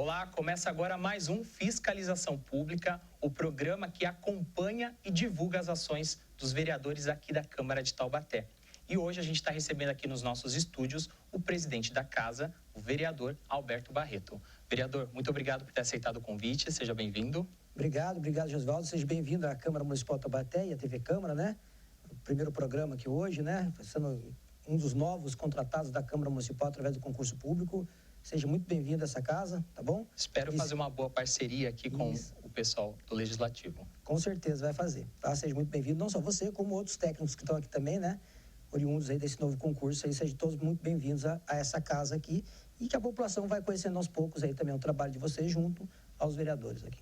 Olá, começa agora mais um Fiscalização Pública, o programa que acompanha e divulga as ações dos vereadores aqui da Câmara de Taubaté. E hoje a gente está recebendo aqui nos nossos estúdios o presidente da casa, o vereador Alberto Barreto. Vereador, muito obrigado por ter aceitado o convite, seja bem-vindo. Obrigado, Josvaldo. Seja bem-vindo à Câmara Municipal de Taubaté e à TV Câmara, né? O primeiro programa aqui hoje, né? Sendo um dos novos contratados da Câmara Municipal através do concurso público. Seja muito bem-vindo a essa casa, tá bom? Espero fazer uma boa parceria aqui com o pessoal do Legislativo. Com certeza vai fazer, tá? Seja muito bem-vindo, não só você, como outros técnicos que estão aqui também, né? Oriundos aí desse novo concurso, aí sejam todos muito bem-vindos a essa casa aqui e que a população vai conhecendo aos poucos aí também o trabalho de vocês junto aos vereadores aqui.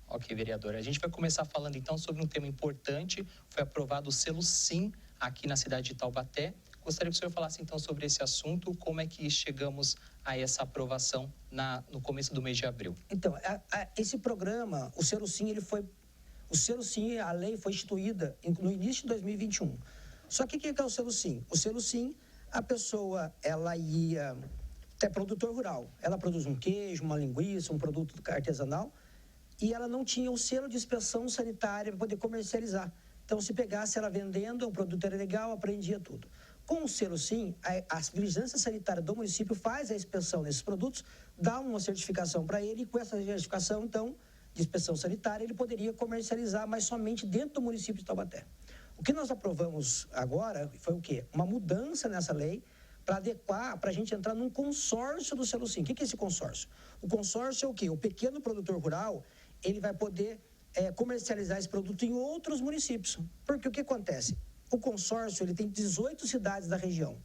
Ok, vereador. A gente vai começar falando então sobre um tema importante. Foi aprovado o selo Sim aqui na cidade de Taubaté. Gostaria que o senhor falasse então sobre esse assunto, como é que chegamos a essa aprovação no começo do mês de abril. Então, esse programa, o selo Sim, a lei foi instituída no início de 2021. Só que o que é o selo Sim? O selo Sim, a pessoa, ela é produtor rural, ela produz um queijo, uma linguiça, um produto artesanal, e ela não tinha o selo de inspeção sanitária para poder comercializar. Então, se pegasse ela vendendo, o produto era legal, aprendia tudo. Com o selo Sim, a vigilância sanitária do município faz a inspeção desses produtos, dá uma certificação para ele, e com essa certificação, então, de inspeção sanitária, ele poderia comercializar, mas somente dentro do município de Taubaté. O que nós aprovamos agora foi o quê? Uma mudança nessa lei para adequar, para a gente entrar num consórcio do selo Sim. O que é esse consórcio? O consórcio é o quê? O pequeno produtor rural, ele vai poder comercializar esse produto em outros municípios. Porque o que acontece? O consórcio, ele tem 18 cidades da região.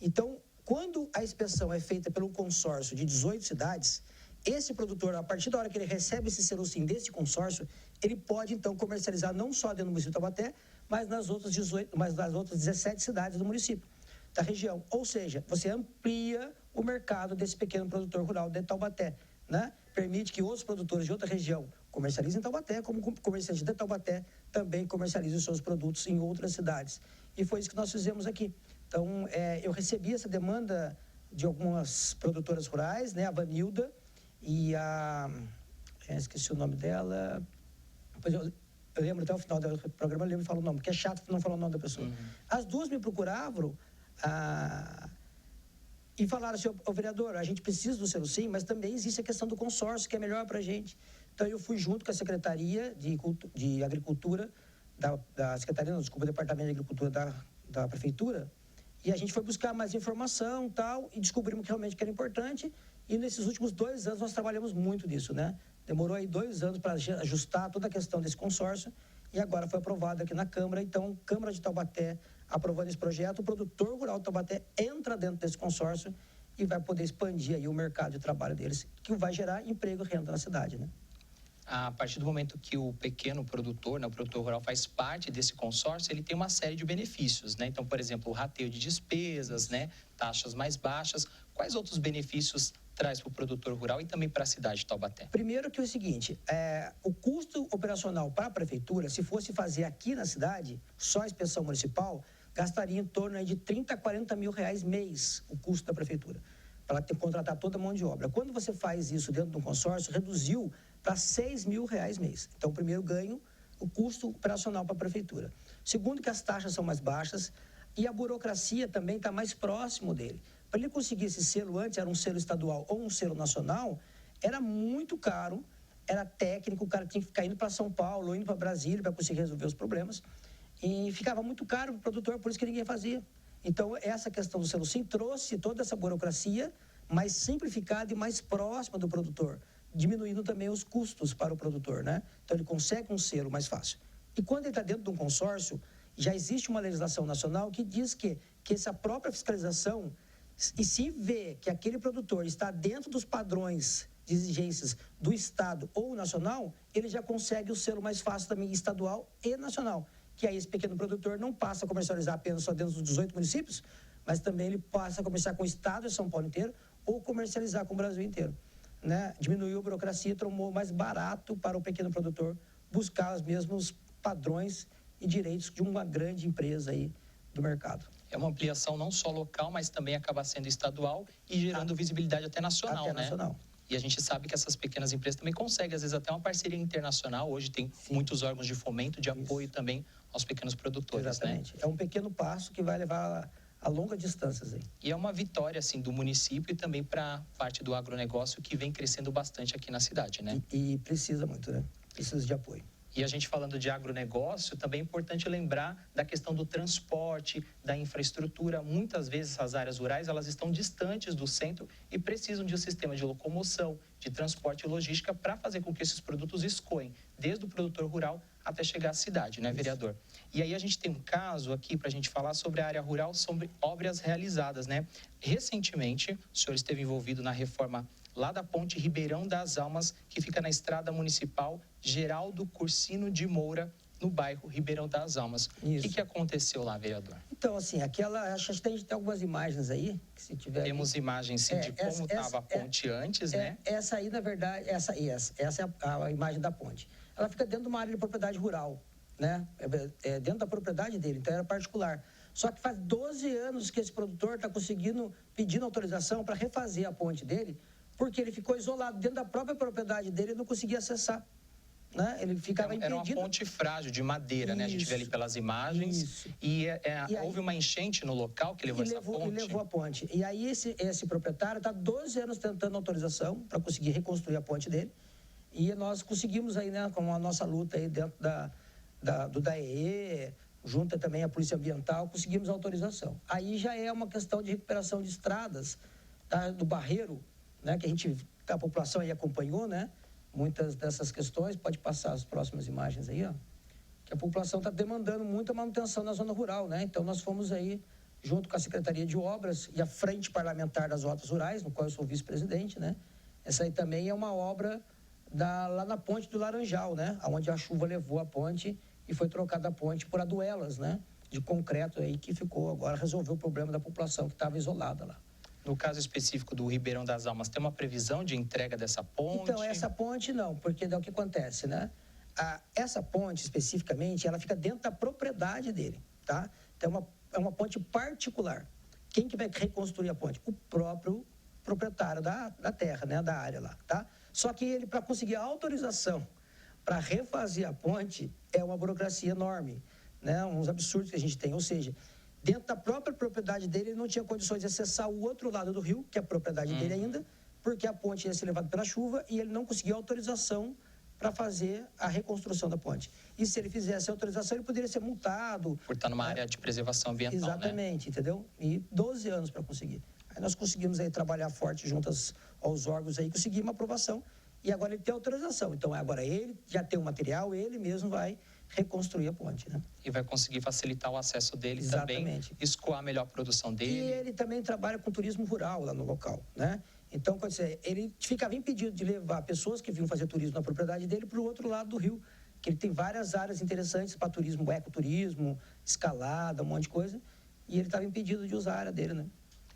Então, quando a inspeção é feita pelo consórcio de 18 cidades, esse produtor, a partir da hora que ele recebe esse selo Sim desse consórcio, ele pode, então, comercializar não só dentro do município de Taubaté, mas nas outras 17 cidades do município, da região. Ou seja, você amplia o mercado desse pequeno produtor rural de Taubaté, né? Permite que outros produtores de outra região comercializem em Taubaté, como comerciantes de Taubaté também comercializem os seus produtos em outras cidades. E foi isso que nós fizemos aqui. Então, eu recebi essa demanda de algumas produtoras rurais, né? A Vanilda e esqueci o nome dela. Depois eu lembro até o final do programa, eu lembro de falar o nome, porque é chato não falar o nome da pessoa. As duas me procuravam e falaram assim: ô vereador, a gente precisa do selo Sim, mas também existe a questão do consórcio, que é melhor para a gente. Então, eu fui junto com a Secretaria de Agricultura, do Departamento de Agricultura da Prefeitura, e a gente foi buscar mais informação tal, e descobrimos que realmente que era importante, e nesses últimos 2 anos nós trabalhamos muito nisso, né? Demorou aí 2 anos para ajustar toda a questão desse consórcio, e agora foi aprovado aqui na Câmara. Então, Câmara de Taubaté aprovando esse projeto, o produtor rural de Taubaté entra dentro desse consórcio e vai poder expandir aí o mercado de trabalho deles, que vai gerar emprego e renda na cidade, né? A partir do momento que o pequeno produtor, né, o produtor rural, faz parte desse consórcio, ele tem uma série de benefícios, né? Então, por exemplo, o rateio de despesas, né, taxas mais baixas. Quais outros benefícios traz para o produtor rural e também para a cidade de Taubaté? Primeiro que é o seguinte, o custo operacional para a prefeitura, se fosse fazer aqui na cidade, só a inspeção municipal, gastaria em torno aí de 30 a 40 mil reais mês, o custo da prefeitura, para contratar toda a mão de obra. Quando você faz isso dentro de um consórcio, reduziu para 6 mil reais mês. Então, primeiro ganho, o custo operacional para a prefeitura. Segundo, que as taxas são mais baixas e a burocracia também está mais próximo dele. Para ele conseguir esse selo, antes era um selo estadual ou um selo nacional, era muito caro, era técnico, o cara tinha que ficar indo para São Paulo ou indo para Brasília para conseguir resolver os problemas. E ficava muito caro para o produtor, por isso que ninguém fazia. Então, essa questão do selo Sim trouxe toda essa burocracia mais simplificada e mais próxima do produtor, diminuindo também os custos para o produtor, né? Então, ele consegue um selo mais fácil. E quando ele está dentro de um consórcio, já existe uma legislação nacional que diz que essa própria fiscalização, e se vê que aquele produtor está dentro dos padrões de exigências do Estado ou nacional, ele já consegue o selo mais fácil também estadual e nacional. Que aí esse pequeno produtor não passa a comercializar apenas só dentro dos 18 municípios, mas também ele passa a comercializar com o Estado de São Paulo inteiro ou comercializar com o Brasil inteiro, né? Diminuiu a burocracia, tornou mais barato para o pequeno produtor buscar os mesmos padrões e direitos de uma grande empresa aí do mercado. É uma ampliação não só local, mas também acaba sendo estadual e gerando visibilidade até nacional, até né? Nacional. E a gente sabe que essas pequenas empresas também conseguem, às vezes, até uma parceria internacional. Hoje tem muitos órgãos de fomento, de apoio também aos pequenos produtores, Exatamente. né? É um pequeno passo que vai levar a longas distâncias aí. E é uma vitória, assim, do município e também para parte do agronegócio que vem crescendo bastante aqui na cidade, né? E precisa muito, né? Precisa de apoio. E a gente falando de agronegócio, também é importante lembrar da questão do transporte, da infraestrutura. Muitas vezes as áreas rurais, elas estão distantes do centro e precisam de um sistema de locomoção, de transporte e logística para fazer com que esses produtos escoem, desde o produtor rural até chegar à cidade, né, vereador? E aí a gente tem um caso aqui para a gente falar sobre a área rural, sobre obras realizadas, né? Recentemente, o senhor esteve envolvido na reforma lá da ponte Ribeirão das Almas, que fica na estrada municipal Geraldo Cursino de Moura, no bairro Ribeirão das Almas. Isso. O que aconteceu lá, vereador? Então, assim, acho que tem algumas imagens aí, que se tiver... Temos imagens, sim, de como estava a ponte antes, né? Essa aí, na verdade, essa é a imagem da ponte. Ela fica dentro de uma área de propriedade rural, né? Dentro da propriedade dele, então era particular. Só que faz 12 anos que esse produtor está pedindo autorização para refazer a ponte dele, porque ele ficou isolado dentro da própria propriedade dele e não conseguia acessar. Né? Ele ficava impedido. Era uma ponte frágil, de madeira, né? A gente vê ali pelas imagens. Isso. E houve uma enchente no local que levou essa ponte. E levou a ponte. E aí esse proprietário está 12 anos tentando autorização para conseguir reconstruir a ponte dele. E nós conseguimos aí, né, com a nossa luta aí dentro do DAEE, junto também a Polícia Ambiental, conseguimos a autorização. Aí já é uma questão de recuperação de estradas, tá, do Barreiro, né, que a população aí acompanhou, né? Muitas dessas questões, pode passar as próximas imagens aí, ó, que a população está demandando muita manutenção na zona rural, né? Então nós fomos aí, junto com a Secretaria de Obras e a Frente Parlamentar das Obras Rurais, no qual eu sou vice-presidente, né? Essa aí também é uma obra lá na Ponte do Laranjal, né? Onde a chuva levou a ponte e foi trocada a ponte por aduelas, né? De concreto aí que ficou agora, resolveu o problema da população que estava isolada lá. No caso específico do Ribeirão das Almas, tem uma previsão de entrega dessa ponte? Então, essa ponte não, porque é o que acontece, né? Essa ponte, especificamente, ela fica dentro da propriedade dele, tá? Então, é uma ponte particular. Quem que vai reconstruir a ponte? O próprio proprietário da terra, né? Da área lá, tá? Só que ele, para conseguir a autorização para refazer a ponte, é uma burocracia enorme, né? Uns absurdos que a gente tem, ou seja... Dentro da própria propriedade dele, ele não tinha condições de acessar o outro lado do rio, que é a propriedade dele ainda, porque a ponte ia ser levada pela chuva e ele não conseguia autorização para fazer a reconstrução da ponte. E se ele fizesse a autorização, ele poderia ser multado. Por estar numa área de preservação ambiental, exatamente, né? Entendeu? E 12 anos para conseguir. Aí nós conseguimos aí trabalhar forte junto aos órgãos aí, conseguimos uma aprovação. E agora ele tem autorização. Então, agora ele já tem o material, ele mesmo vai reconstruir a ponte, né? E vai conseguir facilitar o acesso dele exatamente. Também, escoar melhor a produção dele. E ele também trabalha com turismo rural lá no local, né? Então, quer dizer, ele ficava impedido de levar pessoas que vinham fazer turismo na propriedade dele para o outro lado do rio, que ele tem várias áreas interessantes para turismo, ecoturismo, escalada, um monte de coisa, e ele estava impedido de usar a área dele, né?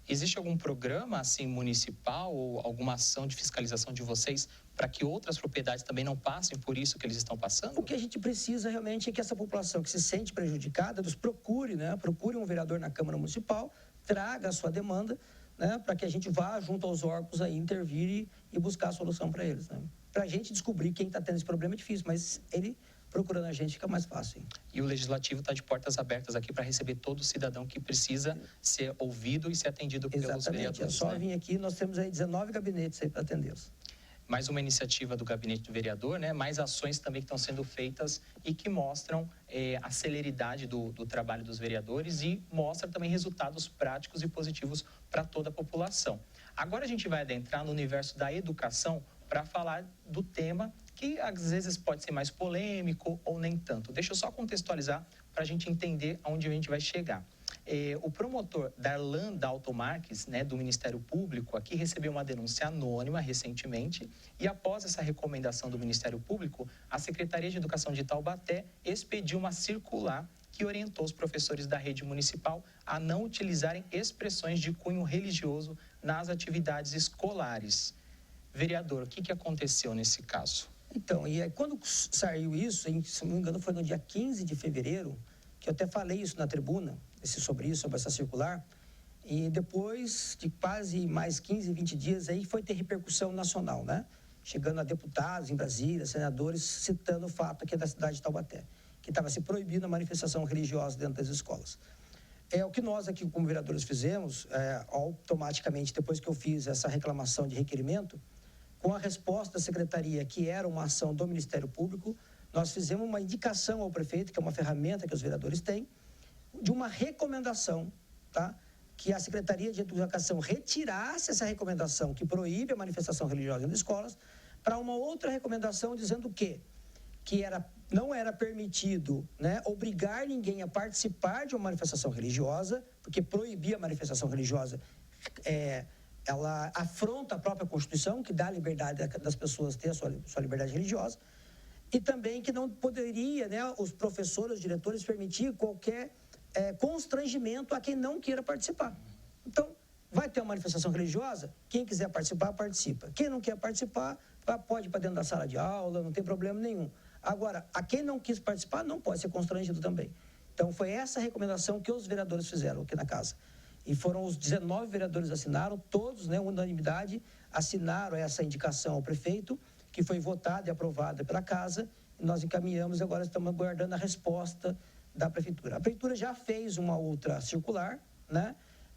Existe algum programa, assim, municipal ou alguma ação de fiscalização de vocês para que outras propriedades também não passem por isso que eles estão passando? O que a gente precisa realmente é que essa população que se sente prejudicada nos procure, né? Procure um vereador na Câmara Municipal, traga a sua demanda, né? Para que a gente vá junto aos órgãos aí intervir e buscar a solução para eles, né? Para a gente descobrir quem está tendo esse problema é difícil, mas ele procurando a gente fica mais fácil. Hein? E o Legislativo está de portas abertas aqui para receber todo cidadão que precisa ser ouvido e ser atendido pelos vereadores. Exatamente, é só né? vir aqui, nós temos aí 19 gabinetes aí para atendê-los. Mais uma iniciativa do gabinete do vereador, né? Mais ações também que estão sendo feitas e que mostram a celeridade do trabalho dos vereadores e mostra também resultados práticos e positivos para toda a população. Agora a gente vai adentrar no universo da educação para falar do tema que às vezes pode ser mais polêmico ou nem tanto. Deixa eu só contextualizar para a gente entender aonde a gente vai chegar. O promotor Darlan Dalton Marques, né, do Ministério Público, aqui recebeu uma denúncia anônima recentemente e após essa recomendação do Ministério Público, a Secretaria de Educação de Taubaté expediu uma circular que orientou os professores da rede municipal a não utilizarem expressões de cunho religioso nas atividades escolares. Vereador, o que aconteceu nesse caso? Então, e aí, quando saiu isso, se não me engano, foi no dia 15 de fevereiro, que eu até falei isso na tribuna, sobre essa circular, E depois de quase mais 15, 20 dias aí foi ter repercussão nacional, né? Chegando a deputados em Brasília, senadores, citando o fato aqui da cidade de Taubaté, que estava se proibindo a manifestação religiosa dentro das escolas. É o que nós aqui, como vereadores, fizemos, automaticamente, depois que eu fiz essa reclamação de requerimento, com a resposta da secretaria, que era uma ação do Ministério Público, nós fizemos uma indicação ao prefeito, que é uma ferramenta que os vereadores têm, de uma recomendação, tá? Que a Secretaria de Educação retirasse essa recomendação que proíbe a manifestação religiosa nas escolas, para uma outra recomendação dizendo que não era permitido, né, obrigar ninguém a participar de uma manifestação religiosa, porque proibir a manifestação religiosa ela afronta a própria Constituição, que dá a liberdade das pessoas ter a sua liberdade religiosa, e também que não poderia, né, os professores, os diretores, permitir qualquer constrangimento a quem não queira participar. Então, vai ter uma manifestação religiosa, quem quiser participar, participa. Quem não quer participar, pode ir para dentro da sala de aula, não tem problema nenhum. Agora, a quem não quis participar, não pode ser constrangido também. Então, foi essa recomendação que os vereadores fizeram aqui na casa. E foram os 19 vereadores que assinaram, todos, né, unanimidade, assinaram essa indicação ao prefeito, que foi votada e aprovada pela casa, e nós encaminhamos e agora estamos aguardando a resposta da prefeitura. A prefeitura já fez uma outra circular, né,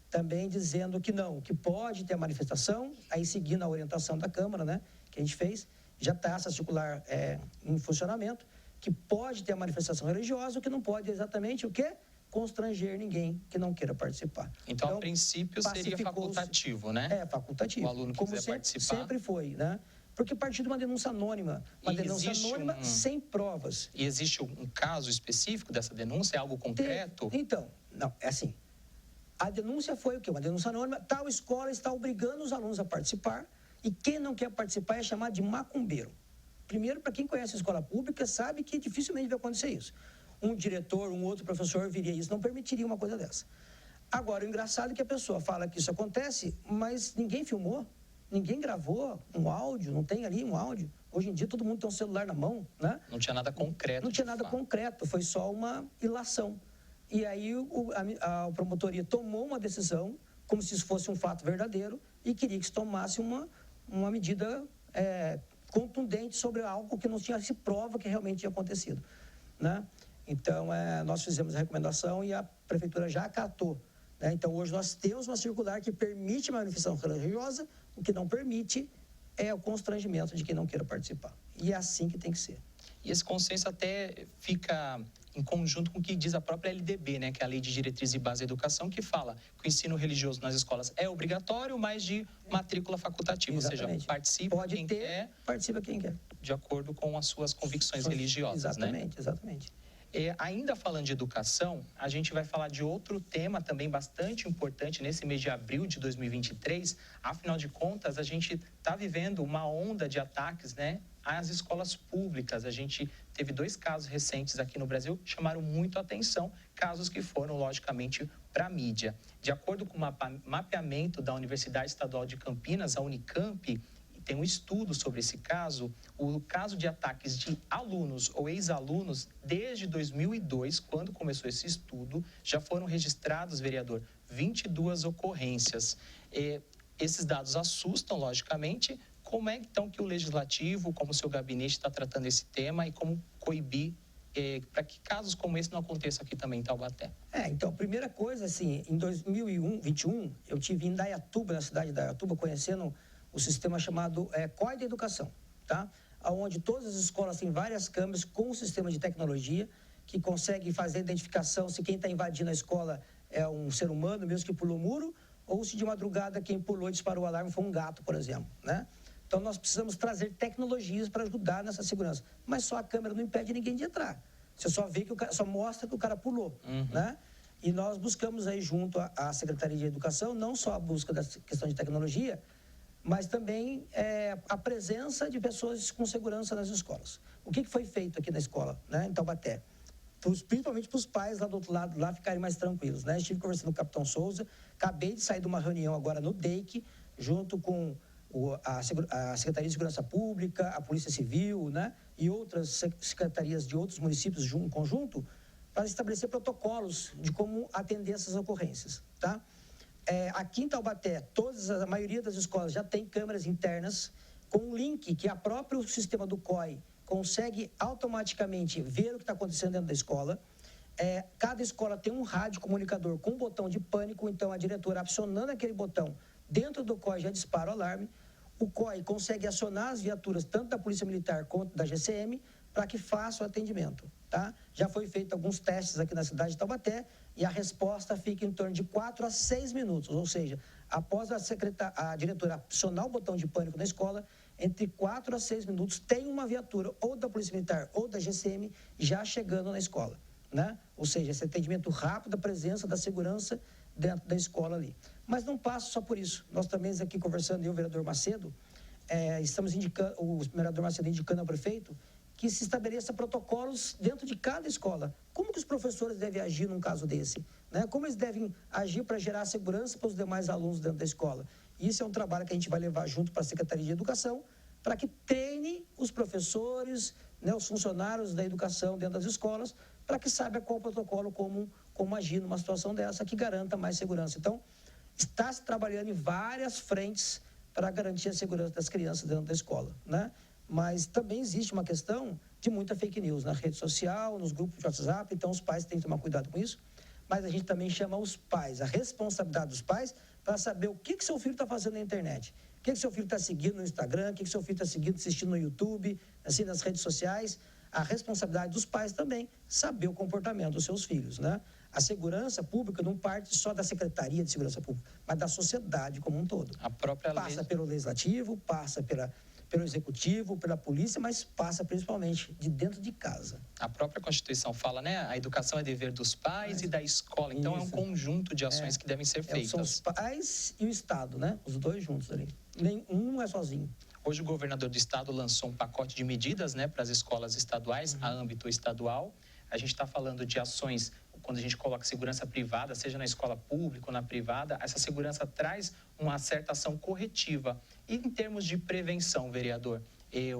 também dizendo que não, que pode ter a manifestação, aí seguindo a orientação da Câmara, né, que a gente fez, já está essa circular em funcionamento, que pode ter a manifestação religiosa, o que não pode exatamente o quê? Constranger ninguém que não queira participar. Então, a princípio, seria facultativo, né? Facultativo. O aluno que quiser participar. Sempre foi, né? Porque partiu de uma denúncia anônima. Uma denúncia anônima sem provas. E existe um caso específico dessa denúncia? É algo concreto? Então, não, é assim. A denúncia foi o quê? Uma denúncia anônima. Tal escola está obrigando os alunos a participar e quem não quer participar é chamado de macumbeiro. Primeiro, para quem conhece a escola pública, sabe que dificilmente vai acontecer isso. Um diretor, um outro professor viria isso, não permitiria uma coisa dessa. Agora, o engraçado é que a pessoa fala que isso acontece, mas ninguém filmou. Ninguém gravou um áudio, não tem ali um áudio. Hoje em dia todo mundo tem um celular na mão, né? Não tinha nada concreto. Não tinha nada concreto, foi só uma ilação. E aí a promotoria tomou uma decisão, como se isso fosse um fato verdadeiro, e queria que se tomasse uma medida contundente sobre algo que não tinha se prova que realmente tinha acontecido, né? Então, nós fizemos a recomendação e a prefeitura já acatou, né? Então, hoje nós temos uma circular que permite a manifestação religiosa, o que não permite é o constrangimento de quem não queira participar. E é assim que tem que ser. E esse consenso até fica em conjunto com o que diz a própria LDB, né, que é a Lei de Diretrizes e Base da Educação, que fala que o ensino religioso nas escolas é obrigatório, mas de matrícula facultativa. Exatamente. Ou seja, participa quem quer. Participa quem quer. De acordo com as suas convicções religiosas, exatamente, né? Exatamente. Ainda falando de educação, a gente vai falar de outro tema também bastante importante nesse mês de abril de 2023. Afinal de contas, a gente está vivendo uma onda de ataques, né, às escolas públicas. A gente teve 2 casos recentes aqui no Brasil que chamaram muito a atenção, casos que foram, logicamente, para a mídia. De acordo com o mapeamento da Universidade Estadual de Campinas, a Unicamp, tem um estudo sobre esse caso, o caso de ataques de alunos ou ex-alunos, desde 2002, quando começou esse estudo, já foram registrados, vereador, 22 ocorrências. Esses dados assustam, logicamente. Como é, então, que o Legislativo, como o seu gabinete, está tratando esse tema e como coibir para que casos como esse não aconteçam aqui também em Taubaté? Então, a primeira coisa, assim, em 2021, eu tive em Indaiatuba, na cidade de Indaiatuba, conhecendo o sistema chamado COI da Educação, tá? Onde todas as escolas têm várias câmeras com um sistema de tecnologia que consegue fazer a identificação se quem está invadindo a escola é um ser humano, mesmo que pulou o muro, ou se de madrugada quem pulou e disparou o alarme foi um gato, por exemplo, né? Então, nós precisamos trazer tecnologias para ajudar nessa segurança. Mas só a câmera não impede ninguém de entrar. Você só vê que só mostra que o cara pulou, né? E nós buscamos aí junto à Secretaria de Educação, não só a busca da questão de tecnologia, mas também a presença de pessoas com segurança nas escolas. O que foi feito aqui na escola, né, em Taubaté? Principalmente para os pais lá do outro lado, lá ficarem mais tranquilos, né? Estive conversando com o Capitão Souza, acabei de sair de uma reunião agora no DEIC, junto com a Secretaria de Segurança Pública, a Polícia Civil, né, e outras secretarias de outros municípios em conjunto, para estabelecer protocolos de como atender essas ocorrências, tá? aqui em Taubaté, a maioria das escolas já tem câmeras internas com um link que o próprio sistema do COI consegue automaticamente ver o que está acontecendo dentro da escola. Cada escola tem um rádio comunicador com um botão de pânico, então a diretora acionando aquele botão dentro do COI já dispara o alarme. O COI consegue acionar as viaturas tanto da Polícia Militar quanto da GCM para que faça o atendimento. Tá? Já foi feito alguns testes aqui na cidade de Taubaté e a resposta fica em torno de 4 a 6 minutos, ou seja, após a diretora acionar o botão de pânico na escola, entre 4 a 6 minutos tem uma viatura ou da Polícia Militar ou da GCM já chegando na escola. Né? Ou seja, esse atendimento rápido, a presença da segurança dentro da escola ali. Mas não passa só por isso. Nós também aqui conversando, eu e o vereador Macedo, estamos indicando, o vereador Macedo indicando ao prefeito que se estabeleça protocolos dentro de cada escola. Como que os professores devem agir num caso desse? Né? Como eles devem agir para gerar segurança para os demais alunos dentro da escola? Isso é um trabalho que a gente vai levar junto para a Secretaria de Educação, para que treine os professores, né, os funcionários da educação dentro das escolas, para que saiba qual o protocolo, como agir numa situação dessa que garanta mais segurança. Então, está se trabalhando em várias frentes para garantir a segurança das crianças dentro da escola, né? Mas também existe uma questão de muita fake news na rede social, nos grupos de WhatsApp, então os pais têm que tomar cuidado com isso. Mas a gente também chama os pais, a responsabilidade dos pais, para saber o que seu filho está fazendo na internet. O que seu filho está seguindo no Instagram, o que seu filho está seguindo, assistindo no YouTube, assim, nas redes sociais. A responsabilidade dos pais também, saber o comportamento dos seus filhos, né? A segurança pública não parte só da Secretaria de Segurança Pública, mas da sociedade como um todo. A própria lei... Passa pelo Legislativo, passa pelo Executivo, pela Polícia, mas passa principalmente de dentro de casa. A própria Constituição fala, né? A educação é dever dos pais e da escola. Então, é um conjunto de ações que devem ser feitas. São os pais e o Estado, né? Os dois juntos ali. Nenhum não é sozinho. Hoje, o governador do estado lançou um pacote de medidas, né, para as escolas estaduais, a âmbito estadual. A gente está falando de ações, quando a gente coloca segurança privada, seja na escola pública ou na privada, essa segurança traz uma certa ação corretiva. E em termos de prevenção, vereador,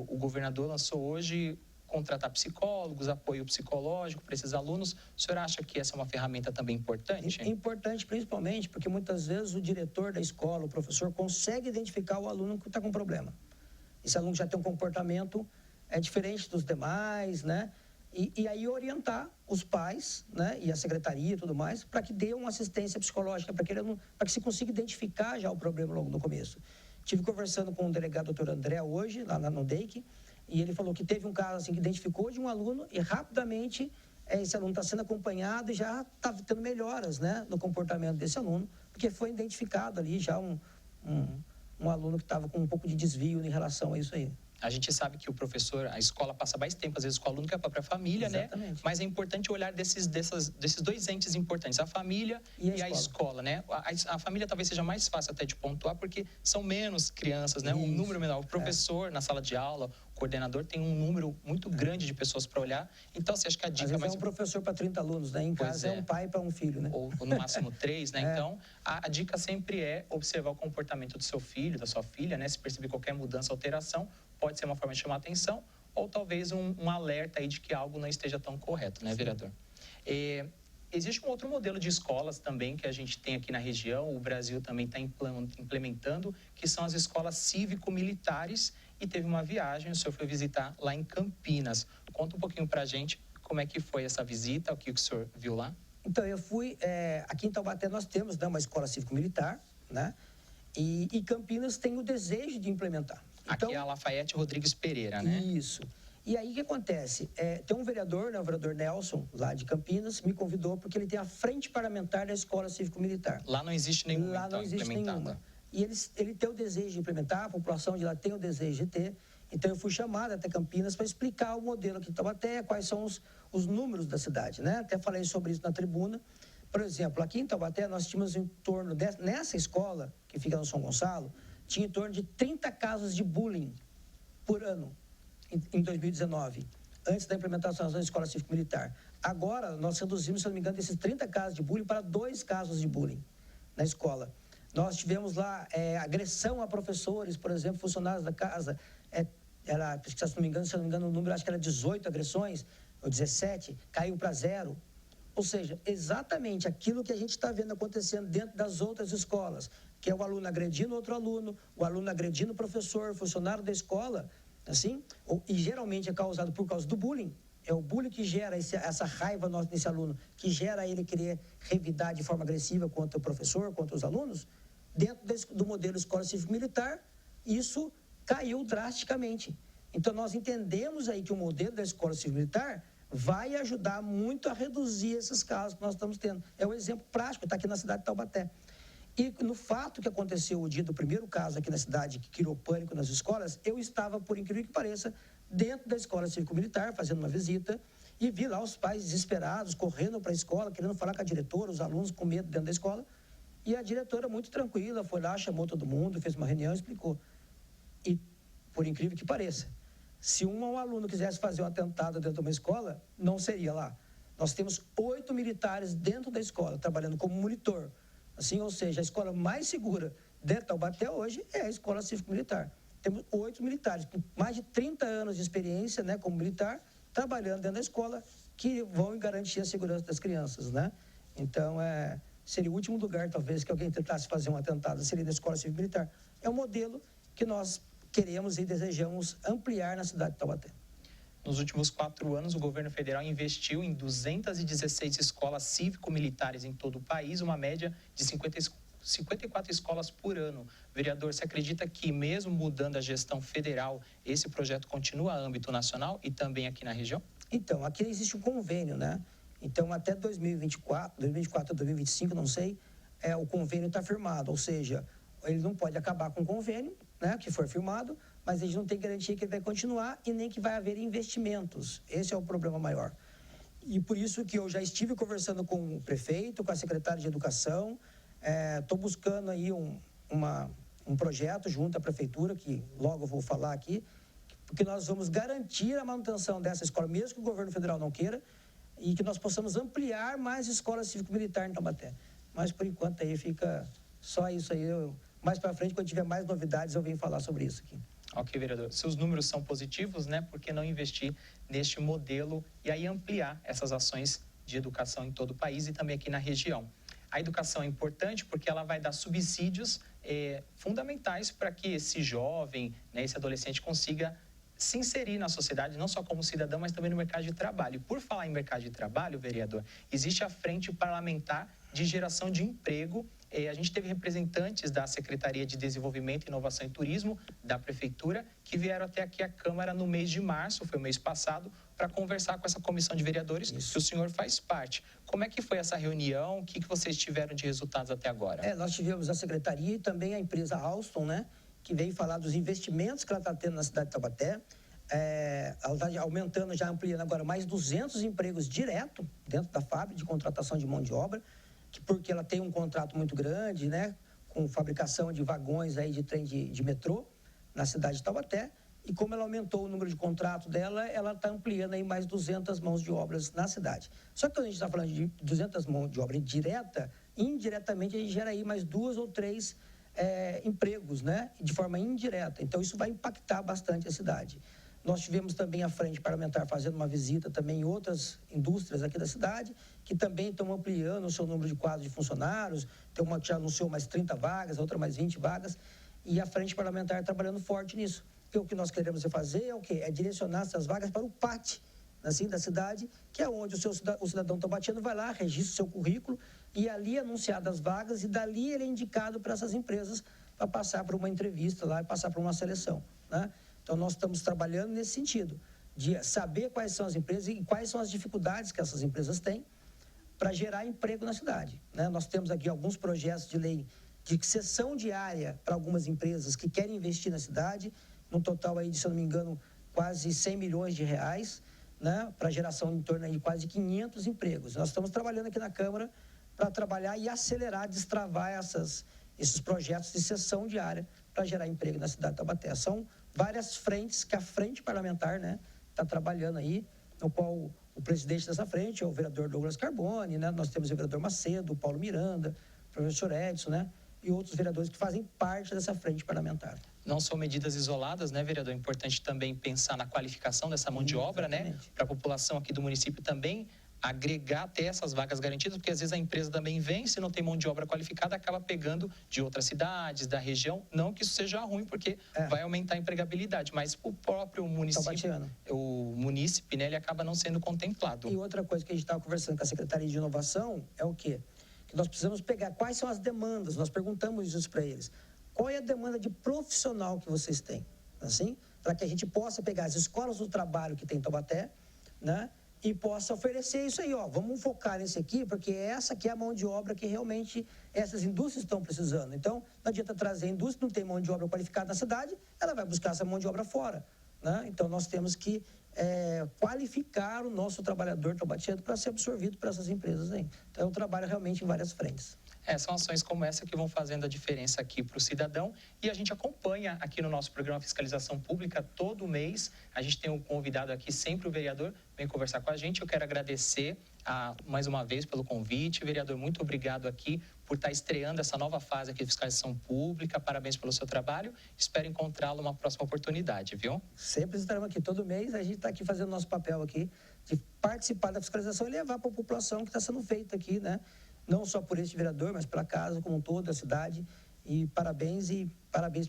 o governador lançou hoje contratar psicólogos, apoio psicológico para esses alunos. O senhor acha que essa é uma ferramenta também importante? É importante, principalmente, porque muitas vezes o diretor da escola, o professor, consegue identificar o aluno que está com problema. Esse aluno já tem um comportamento diferente dos demais, né? E aí orientar os pais, né, e a secretaria e tudo mais, para que dê uma assistência psicológica, para que se consiga identificar já o problema logo no começo. Estive conversando com o delegado doutor André hoje, lá no DEIC, e ele falou que teve um caso assim, que identificou de um aluno e rapidamente esse aluno está sendo acompanhado e já está tendo melhoras, né, no comportamento desse aluno, porque foi identificado ali já um aluno que estava com um pouco de desvio em relação a isso aí. A gente sabe que o professor, a escola passa mais tempo, às vezes, com o aluno que a própria família, exatamente, né? Mas é importante olhar desses dois entes importantes, a família e a escola, né? A família talvez seja mais fácil até de pontuar, porque são menos crianças, né? Um número menor. O professor, na sala de aula, o coordenador, tem um número muito grande de pessoas para olhar. Então, você acha que a dica... Às vezes é um professor para 30 alunos, né? Em casa é um pai para um filho, né? Ou no máximo 3, né? Então, a dica sempre é observar o comportamento do seu filho, da sua filha, né? Se perceber qualquer mudança, alteração, pode ser uma forma de chamar atenção, ou talvez um alerta aí de que algo não esteja tão correto, né, vereador? Existe um outro modelo de escolas também que a gente tem aqui na região, o Brasil também está implementando, que são as escolas cívico-militares, e teve uma viagem, o senhor foi visitar lá em Campinas. Conta um pouquinho para a gente como é que foi essa visita, o que o senhor viu lá? Então, eu fui, aqui em Taubaté nós temos, né, uma escola cívico-militar, né, e Campinas tem o desejo de implementar. Então, aqui é a Lafayette Rodrigues Pereira, né? Isso. E aí o que acontece? Tem um vereador, né, o vereador Nelson, lá de Campinas, me convidou porque ele tem a frente parlamentar da Escola Cívico-Militar. Lá não existe nenhuma, lá não existe nenhuma. E ele tem o desejo de implementar, a população de lá tem o desejo de ter. Então eu fui chamado até Campinas para explicar o modelo aqui de Taubaté, quais são os números da cidade, né? Até falei sobre isso na tribuna. Por exemplo, aqui em Taubaté nós tínhamos em torno, nessa escola, que fica no São Gonçalo, tinha em torno de 30 casos de bullying por ano, em 2019, antes da implementação da Escola Cívico-Militar. Agora, nós reduzimos, se não me engano, desses 30 casos de bullying para 2 casos de bullying na escola. Nós tivemos lá agressão a professores, por exemplo, funcionários da casa. Se não me engano, o número, acho que era 18 agressões, ou 17, caiu para 0. Ou seja, exatamente aquilo que a gente está vendo acontecendo dentro das outras escolas, que é o aluno agredindo outro aluno, o aluno agredindo o professor, funcionário da escola, assim, e geralmente é causado por causa do bullying. É o bullying que gera essa raiva nesse aluno, que gera ele querer revidar de forma agressiva contra o professor, contra os alunos. Dentro do modelo escola cívico-militar, isso caiu drasticamente. Então, nós entendemos aí que o modelo da escola cívico-militar vai ajudar muito a reduzir esses casos que nós estamos tendo. É um exemplo prático, está aqui na cidade de Taubaté. E no fato que aconteceu o dia do primeiro caso aqui na cidade, que criou pânico nas escolas, eu estava, por incrível que pareça, dentro da escola cívico-militar, fazendo uma visita, e vi lá os pais desesperados, correndo para a escola, querendo falar com a diretora, os alunos com medo dentro da escola. E a diretora, muito tranquila, foi lá, chamou todo mundo, fez uma reunião e explicou. E, por incrível que pareça, se um aluno quisesse fazer um atentado dentro de uma escola, não seria lá. Nós temos 8 militares dentro da escola, trabalhando como monitor. Assim, ou seja, a escola mais segura de Taubaté hoje é a escola cívico-militar. Temos 8 militares, com mais de 30 anos de experiência, né, como militar, trabalhando dentro da escola, que vão garantir a segurança das crianças, né? Então, seria o último lugar, talvez, que alguém tentasse fazer um atentado, seria na escola cívico-militar. É um modelo que nós queremos e desejamos ampliar na cidade de Taubaté. Nos últimos 4 anos, o governo federal investiu em 216 escolas cívico-militares em todo o país, uma média de 54 escolas por ano. Vereador, você acredita que, mesmo mudando a gestão federal, esse projeto continua a âmbito nacional e também aqui na região? Então, aqui existe um convênio, né? Então, até 2024 a 2025, não sei, o convênio está firmado, ou seja, ele não pode acabar com o convênio, né, que foi firmado, mas eles não têm garantia que ele vai continuar e nem que vai haver investimentos. Esse é o problema maior. E por isso que eu já estive conversando com o prefeito, com a secretária de Educação, estou buscando aí um projeto junto à prefeitura, que logo eu vou falar aqui, porque nós vamos garantir a manutenção dessa escola, mesmo que o governo federal não queira, e que nós possamos ampliar mais escolas cívico-militar em Taubaté. Mas, por enquanto, aí fica só isso aí. Mais para frente, quando tiver mais novidades, eu venho falar sobre isso aqui. Ok, vereador. Seus números são positivos, né? Por que não investir neste modelo e aí ampliar essas ações de educação em todo o país e também aqui na região? A educação é importante porque ela vai dar subsídios fundamentais para que esse jovem, né, esse adolescente consiga se inserir na sociedade, não só como cidadão, mas também no mercado de trabalho. Por falar em mercado de trabalho, vereador, existe a Frente Parlamentar de Geração de Emprego. A gente teve representantes da Secretaria de Desenvolvimento, Inovação e Turismo, da Prefeitura, que vieram até aqui à Câmara no mês de março, foi o mês passado, para conversar com essa comissão de vereadores, que o senhor faz parte. Como é que foi essa reunião? O que vocês tiveram de resultados até agora? Nós tivemos a Secretaria e também a empresa Alstom, né, que veio falar dos investimentos que ela está tendo na cidade de Taubaté. Ela está aumentando, já ampliando agora mais 200 empregos direto dentro da fábrica de contratação de mão de obra, porque ela tem um contrato muito grande, né, com fabricação de vagões aí de trem de metrô na cidade de Taubaté. E como ela aumentou o número de contrato dela, ela está ampliando aí mais 200 mãos de obras na cidade. Só que quando a gente está falando de 200 mãos de obra direta, indiretamente a gente gera aí mais 2 ou 3 empregos, né, de forma indireta. Então isso vai impactar bastante a cidade. Nós tivemos também a Frente Parlamentar fazendo uma visita também em outras indústrias aqui da cidade, que também estão ampliando o seu número de quadros de funcionários. Tem uma que já anunciou mais 30 vagas, a outra mais 20 vagas, e a Frente Parlamentar trabalhando forte nisso. E o que nós queremos fazer é o quê? É direcionar essas vagas para o PAT, assim, da cidade, que é onde o cidadão taubatiano vai lá, registra o seu currículo, e ali é anunciadas as vagas, e dali ele é indicado para essas empresas para passar por uma entrevista lá e passar por uma seleção, né? Então, nós estamos trabalhando nesse sentido, de saber quais são as empresas e quais são as dificuldades que essas empresas têm para gerar emprego na cidade, né? Nós temos aqui alguns projetos de lei de cessão de área para algumas empresas que querem investir na cidade, no total aí, se eu não me engano, quase 100 milhões de reais, né, para geração em torno aí de quase 500 empregos. Nós estamos trabalhando aqui na Câmara para trabalhar e acelerar, destravar esses projetos de cessão de área para gerar emprego na cidade de Taubaté. São várias frentes que a Frente Parlamentar, né, está trabalhando aí, no qual o presidente dessa frente é o vereador Douglas Carboni, né? Nós temos o vereador Macedo, o Paulo Miranda, o professor Edson, né? E outros vereadores que fazem parte dessa frente parlamentar. Não são medidas isoladas, né, vereador? É importante também pensar na qualificação dessa mão de obra, né? Para a população aqui do município também agregar até essas vagas garantidas, porque às vezes a empresa também vem, se não tem mão de obra qualificada, acaba pegando de outras cidades, da região. Não que isso seja ruim, porque vai aumentar a empregabilidade, mas o próprio município, o munícipe, né, ele acaba não sendo contemplado. E outra coisa que a gente estava conversando com a Secretaria de Inovação é o quê? Que nós precisamos pegar quais são as demandas, nós perguntamos isso para eles. Qual é a demanda de profissional que vocês têm? Assim, para que a gente possa pegar as escolas do trabalho que tem em Taubaté, né? E possa oferecer isso aí, ó, vamos focar nesse aqui, porque essa aqui é a mão de obra que realmente essas indústrias estão precisando. Então, não adianta trazer a indústria, não tem mão de obra qualificada na cidade, ela vai buscar essa mão de obra fora, né? Então, nós temos que qualificar o nosso trabalhador taubatiano para ser absorvido por essas empresas aí. Então, eu trabalho realmente em várias frentes. São ações como essa que vão fazendo a diferença aqui para o cidadão, e a gente acompanha aqui no nosso programa Fiscalização Pública todo mês. A gente tem um convidado aqui, sempre o vereador, vem conversar com a gente. Eu quero agradecer mais uma vez pelo convite. Vereador, muito obrigado aqui por estar estreando essa nova fase aqui de Fiscalização Pública. Parabéns pelo seu trabalho. Espero encontrá-lo numa próxima oportunidade, viu? Sempre estaremos aqui. Todo mês a gente está aqui fazendo nosso papel aqui de participar da fiscalização e levar para a população que está sendo feita aqui, né? Não só por este vereador, mas pela casa como um todo, a cidade. E parabéns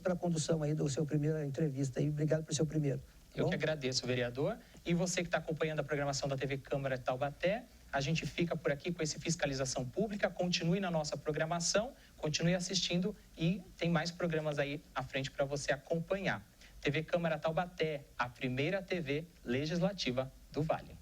pela condução aí da sua primeira entrevista. E obrigado por seu primeiro. Eu que agradeço, vereador. E você que está acompanhando a programação da TV Câmara de Taubaté, a gente fica por aqui com esse Fiscalização Pública. Continue na nossa programação, continue assistindo e tem mais programas aí à frente para você acompanhar. TV Câmara Taubaté, a primeira TV legislativa do Vale.